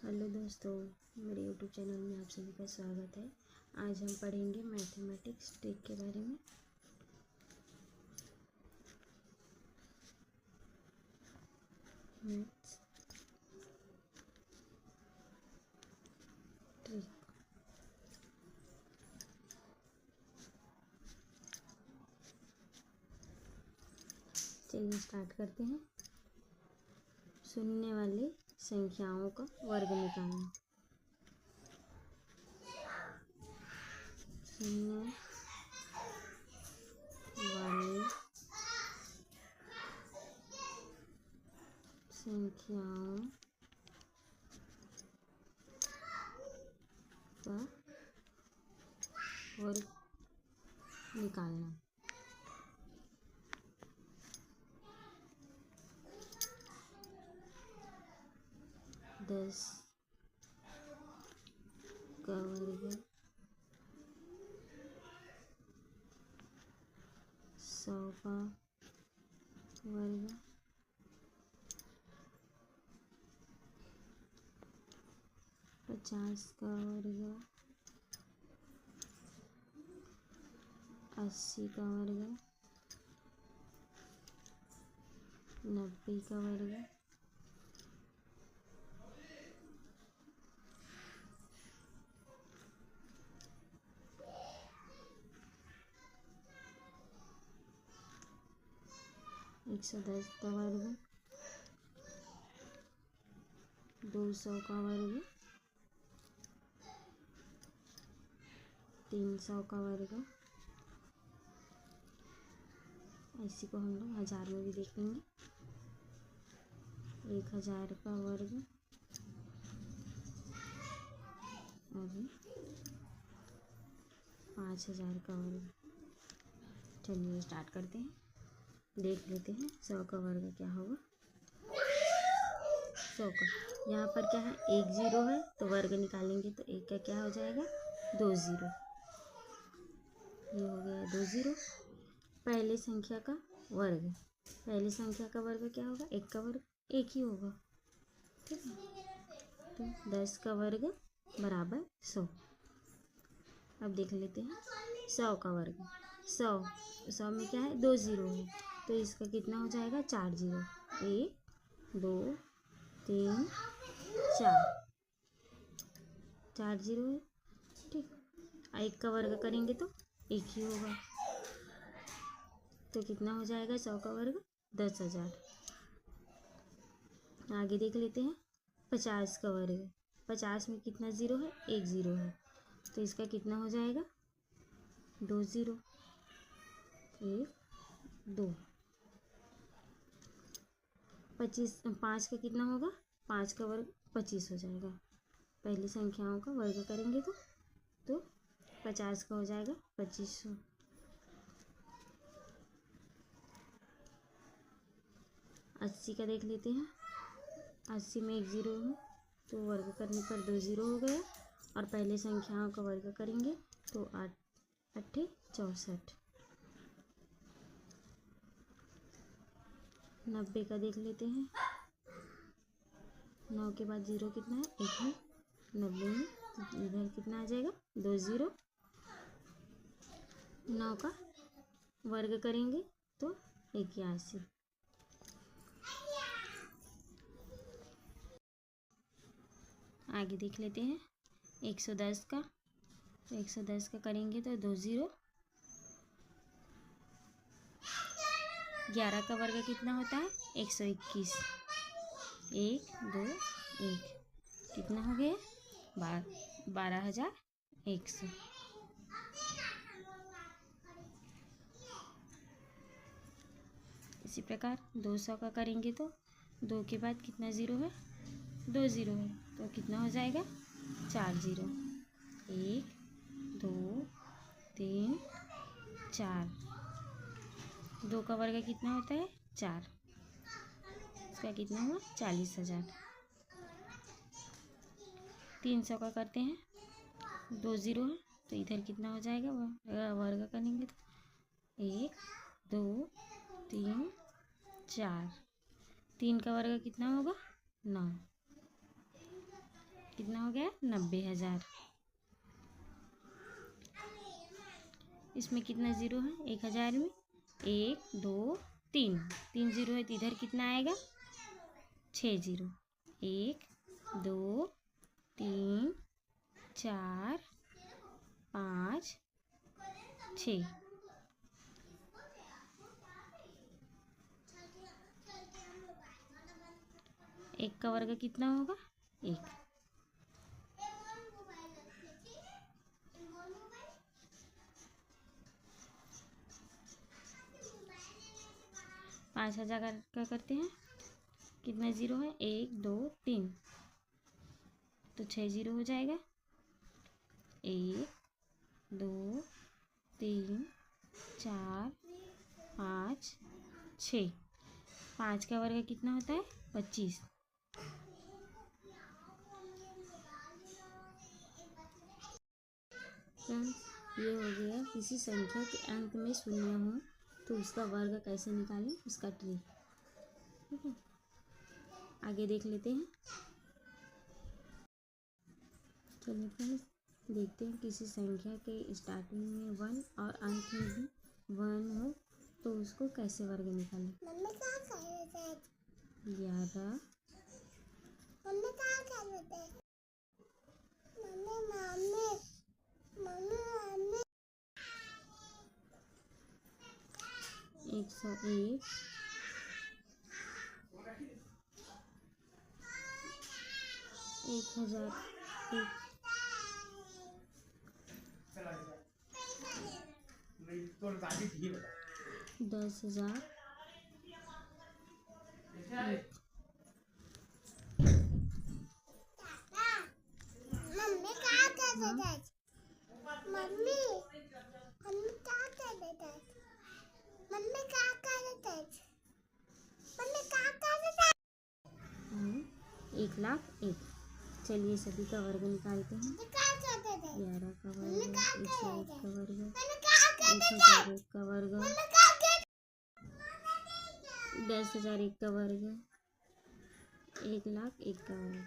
Hello दोस्तों, मेरे YouTube channel में आप सभी का स्वागत है। आज हम पढ़ेंगे मैथमेटिक्स ट्रिक के बारे में। Maths trick. चलिए स्टार्ट करते हैं। शून्य वाली संख्याओं का वर्ग निकालना। शून्य वाली संख्याओं का वर्ग निकालना। 10 का वर्ग, 100 का वर्ग, 50 का वर्ग, 80 का वर्ग, 90 का वर्ग, 110 का वर्ग, 200 का वर्ग, 300 का वर्ग। इसी को हम लोग हजार में भी देख लेंगे। 1000 का वर्ग और 5000 का वर्ग। चलिए स्टार्ट करते हैं, देख लेते हैं 100 का वर्ग क्या होगा। 100 का यहाँ पर क्या है, 1 0 है तो वर्ग निकालेंगे तो 1 का क्या हो जाएगा, 2 0। ये हो गया 2 0। पहली संख्या का वर्ग, पहली संख्या का वर्ग क्या होगा, 1 का वर्ग 1 ही होगा, ठीक है। तो 10 का वर्ग बराबर 100। अब देख लेते हैं 100 का वर्ग। 100 में क्या है, 2 0 है तो इसका कितना हो जाएगा, 4 0। 1 2 3 4 0 है, ठीक। 1 का वर्ग करेंगे तो 1 ही होगा, तो कितना हो जाएगा 100 का वर्ग, 10,000। आगे देख लेते हैं 50 का वर्ग। 50 में कितना ज़ीरो है, 1 0 है तो इसका कितना हो जाएगा, 2 0। 1 2। 5 का कितना होगा, 5 का वर्ग 25 हो जाएगा। पहली संख्याओं का वर्ग करेंगे तो 50 का हो जाएगा 2500। 80 का देख लेते हैं। 80 में 1 0 है तो वर्ग करने पर 2 0 हो गया, और पहले संख्याओं का वर्ग करेंगे तो 8 8 64। 90 का देख लेते हैं। 9 के बाद 0 कितना है, 1 है। 90 में इधर कितना आ जाएगा, 2 0। 9 का वर्ग करेंगे तो 81। आगे देख लेते हैं 110 का। तो 110 का करेंगे तो 2 0। 11 का वर्ग कितना होता है, 121। 1 2 1 कितना हो गया, 12,100। इसी प्रकार 200 का करेंगे तो 2 के बाद कितना ज़ीरो है, 2 0 है तो कितना हो जाएगा, 4 0। 1 2 3 4। 2 का वर्ग कितना होता है, 4। इसका कितना हुआ, 40,000। 300 का करते हैं। 2 0 है तो इधर कितना हो जाएगा, वर्ग करेंगे तो 1 2 3 4। 3 का वर्ग कितना होगा, 9। गया 90,000। इसमें कितना ज़ीरो है 1,000 में? 1 2 3, 3 ज़ीरो है तो इधर कितना आएगा 6 ज़ीरो। 1 2 3 4 5 6। एक का वर्ग कितना होगा 1। 5,000 का क्या करते हैं? कितना ज़ीरो है 1 2 3, तो 6 ज़ीरो हो जाएगा। 1 2 3 4 5 6। 5 का वर्ग कितना होता है 25। फ्रेंड्स, ये हो गया किसी संख्या के अंत में शून्य हो तो उसका वर्ग कैसे निकालें उसका ट्रिक। ठीक है, आगे देख लेते हैं। चलिए फ्रेंड्स, देखते हैं किसी संख्या के स्टार्टिंग में 1 और अंत में भी 1 हो तो उसको कैसे वर्ग निकालें। 11 101 1001 10,000 1,01,000। चलिए सभी का वर्ग निकालते हैं। 11 का वर्ग, 101 का वर्ग, 1,001 का वर्ग, 10,001 का वर्ग, 1,01,000 का वर्ग।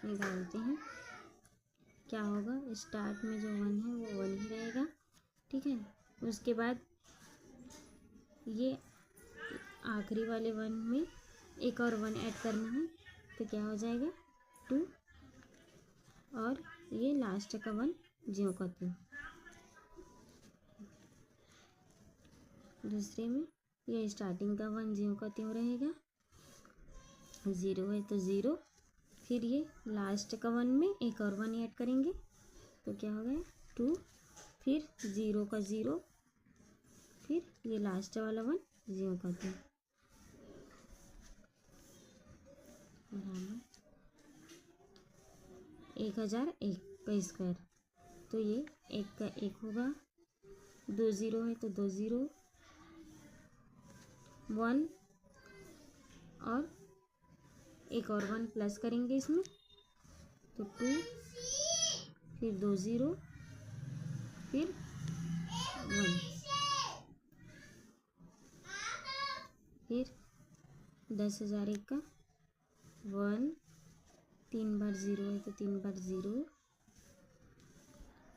निकालते हैं क्या होगा। स्टार्ट में जो 1 है वो 1 ही रहेगा। ठीक है, उसके बाद ये आखिरी वाले 1 में एक और 1 ऐड करना है तो क्या हो जाएगा 2, और ये लास्ट का 1 ज्यों का त्यों। दूसरे में ये स्टार्टिंग का 1 ज्यों का त्यों रहेगा। 0 है तो 0, फिर ये लास्ट का 1 में एक और 1 ऐड करेंगे तो क्या हो गया 2, फिर 0 का 0, फिर ये लास्ट वाला 1 ज्यों का त्यों। 1,001 का स्क्वायर, तो ये 1 का 1 होगा। 2 ज़ीरो है तो 2 ज़ीरो, 1 और एक और 1 प्लस करेंगे इसमें तो 2, फिर 2 ज़ीरो, फिर 1, फिर 10,001 का 1, 3 बार 0 है तो 3 बार 0,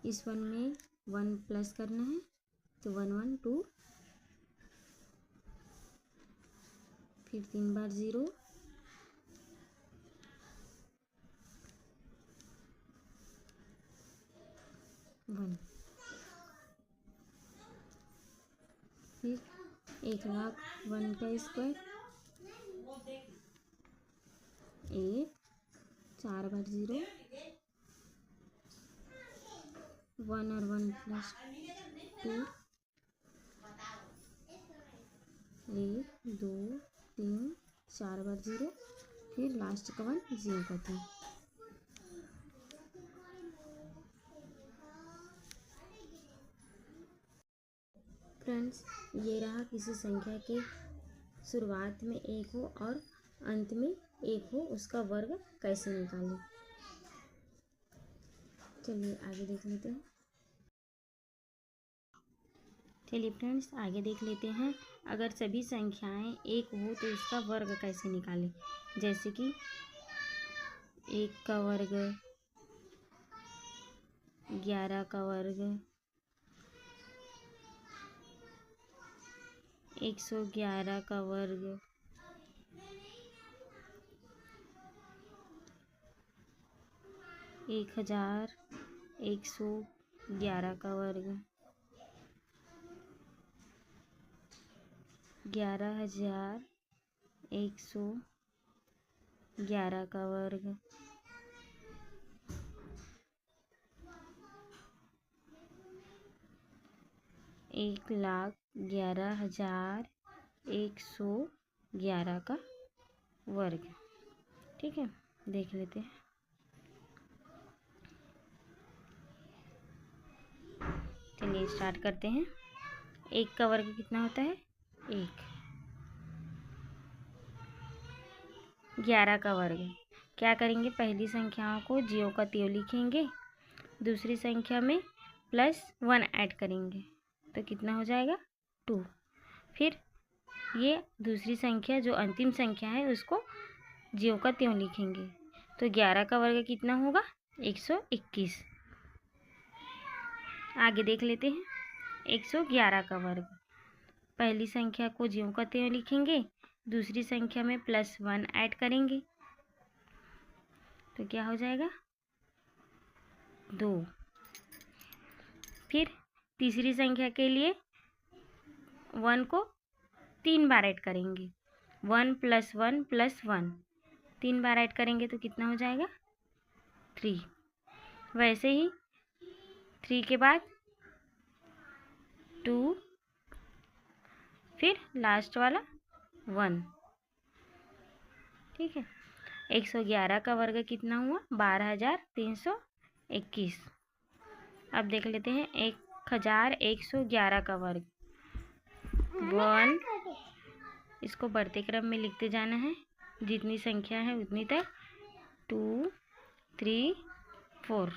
इस 1 में 1 प्लस करना है तो 1 1 2, फिर 3 बार 0, वन, फिर 1,01,000 का स्क्वायर, 1 4 बार 0, 1 और 1 प्लस 2, 1 2 3 4 बार 0, फिर लास्ट का 1 0 का था। फ्रेंड्स, ये रहा किसी संख्या के शुरुआत में 1 हो और अंत में 1 हो उसका वर्ग कैसे निकालें। चलिए आगे देख लेते हैं। चलिए फ्रेंड्स, आगे देख लेते हैं। अगर सभी संख्याएं 1 हो तो उसका वर्ग कैसे निकालें। जैसे कि 1 का वर्ग, 11 का वर्ग, 111 का वर्ग, 1111 का वर्ग, 11111 का वर्ग, 1,11,111 का वर्ग। ठीक है, देख लेते हैं। चलिए स्टार्ट करते हैं। 1 का वर्ग कितना होता है? 1। 11 का वर्ग क्या करेंगे? पहली संख्याओं को ज्यों का त्यों लिखेंगे, दूसरी संख्या में +1 ऐड करेंगे तो कितना हो जाएगा? 2। फिर ये दूसरी संख्या जो अंतिम संख्या है उसको ज्यों का त्यों लिखेंगे तो 11 का वर्ग कितना होगा? 121। आगे देख लेते हैं। 111 का वर्ग, पहली संख्या को ज्यों का त्यों लिखेंगे, दूसरी संख्या में +1 ऐड करेंगे तो क्या हो जाएगा? 2। फिर तीसरी संख्या के लिए 1 को 3 बार ऐड करेंगे, 1 + 1 + 1 3 बार ऐड करेंगे तो कितना हो जाएगा? 3। वैसे ही 3 के बाद 2, फिर लास्ट वाला 1। ठीक है, 111 का वर्ग कितना हुआ? 12,321। अब देख लेते हैं 1,111 का वर्ग। 1, इसको बढ़ते क्रम में लिखते जाना है, जितनी संख्या है उतनी तक। 2, 3, 4।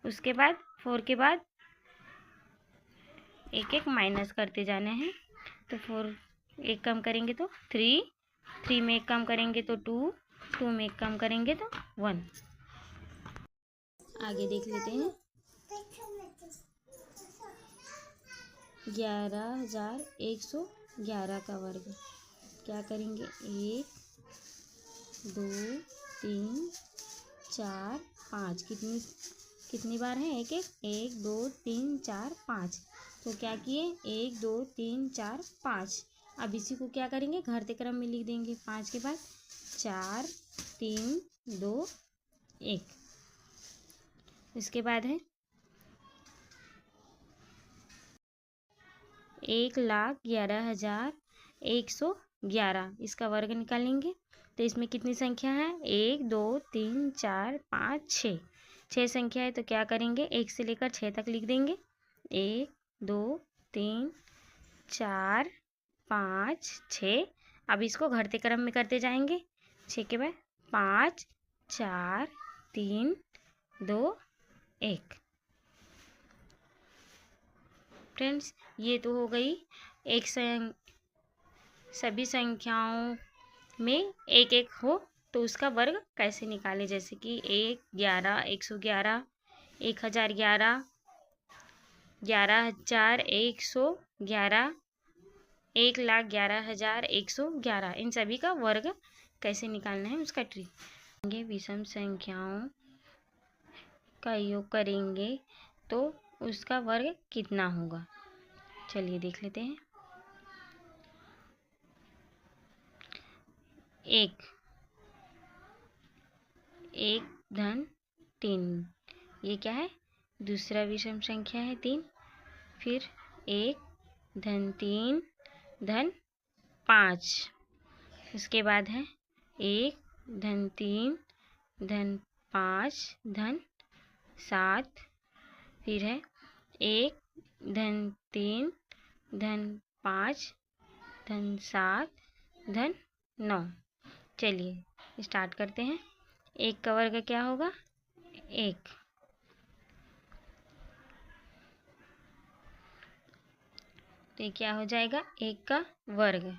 उसके बाद 4 के बाद एक एक माइनस करते जाना है। तो 4 एक कम करेंगे तो 3, 3 में एक कम करेंगे तो 2, 2 में एक कम करेंगे तो 1। आगे देख लेते हैं। 11,111 का वर्ग क्या करेंगे? 1, 2, 3, 4, 5। कितनी बार है? 1 2, 3, 4, 5। तो क्या किए? 1 2, 3, 4, 5। अब इसी को क्या करेंगे? घटते क्रम में लिख देंगे। 5 के बाद 4, 3, 2, 1। इसके बाद है 1,11,111। इसका वर्ग निकालेंगे तो इसमें कितनी संख्या है? 1 2, 3, 4, 5, 6। 6 संख्या है तो क्या करेंगे? 1 से लेकर 6 तक लिख देंगे। 1 2, 3, 4, 5, 6। अब इसको घटते क्रम में करते जाएंगे। 6 के बाद 5, 4, 3, 2, 1। फ्रेंड्स, ये तो हो गई सभी संख्याओं में एक एक हो तो उसका वर्ग कैसे निकालें। जैसे कि 1, 11, 111, 1011, 11,111, 1,11,111। इन सभी का वर्ग कैसे निकालना है उसका ट्रिक। विषम संख्याओं का योग करेंगे तो उसका वर्ग कितना होगा? चलिए देख लेते हैं। 1 धन 3, ये क्या है? दूसरा विषम संख्या है 3। फिर 1 धन 3 धन 5। उसके बाद है 1 धन 3 धन 5 धन 7। फिर है 1 धन 3 धन 5 धन 7 धन 9। चलिए स्टार्ट करते हैं। 1 का वर्ग क्या होगा? 1। तो ये क्या हो जाएगा? 1 का वर्ग।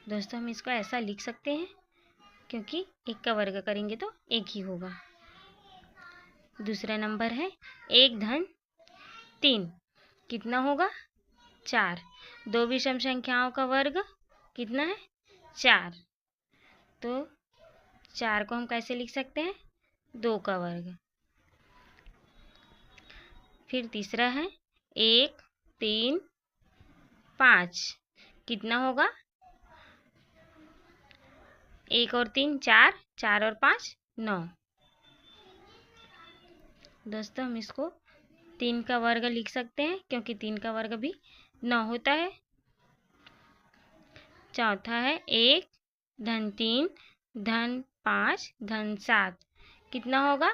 दोस्तों हम इसको ऐसा लिख सकते हैं क्योंकि 1 का वर्ग करेंगे तो 1 ही होगा। दूसरा नंबर है 1 धन 3 कितना होगा 4। दो विषम संख्याओं का वर्ग कितना है 4, तो 4 को हम कैसे लिख सकते हैं 2 का वर्ग। फिर तीसरा है 1 3 5 कितना होगा 1 और 3 4, 4 और 5 9। दोस्तों हम इसको 3 का वर्ग लिख सकते हैं क्योंकि 3 का वर्ग भी 9 होता है। चौथा है 1 धन 3 धन 5 धन 7 कितना होगा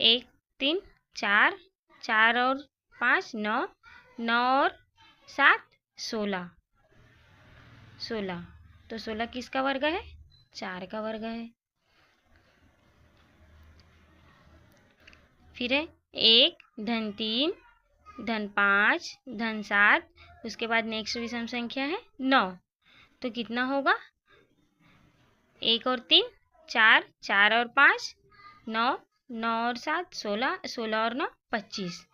1 3 4, 4 और 5 9, 9 और 7 16, 16। तो 16 किसका वर्ग है 4 का वर्ग है। फिर है 1 धन 3 धन 5 धन 7, उसके बाद नेक्स्ट विषम संख्या है 9, तो कितना होगा 1 और 3 4, 4 और 5 9, 9 और 7 16, 16 और 9 25।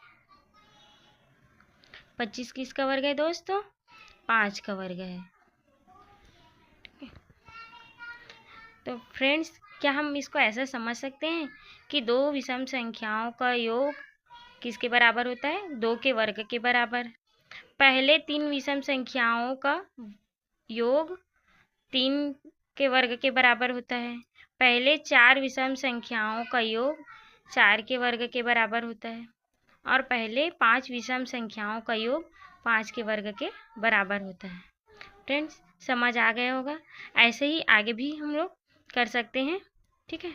25 किसका वर्ग है दोस्तों 5 का वर्ग है। तो फ्रेंड्स क्या हम इसको ऐसा समझ सकते हैं कि दो विषम संख्याओं का योग किसके बराबर होता है 2 के वर्ग के बराबर। पहले 3 विषम संख्याओं का योग 3 के वर्ग के बराबर होता है। पहले 4 विषम संख्याओं का योग 4 के वर्ग के बराबर होता है। और पहले 5 विषम संख्याओं का योग 5 के वर्ग के बराबर होता है। फ्रेंड्स समझ आ गया होगा। ऐसे ही आगे भी हम लोग कर सकते हैं। ठीक है।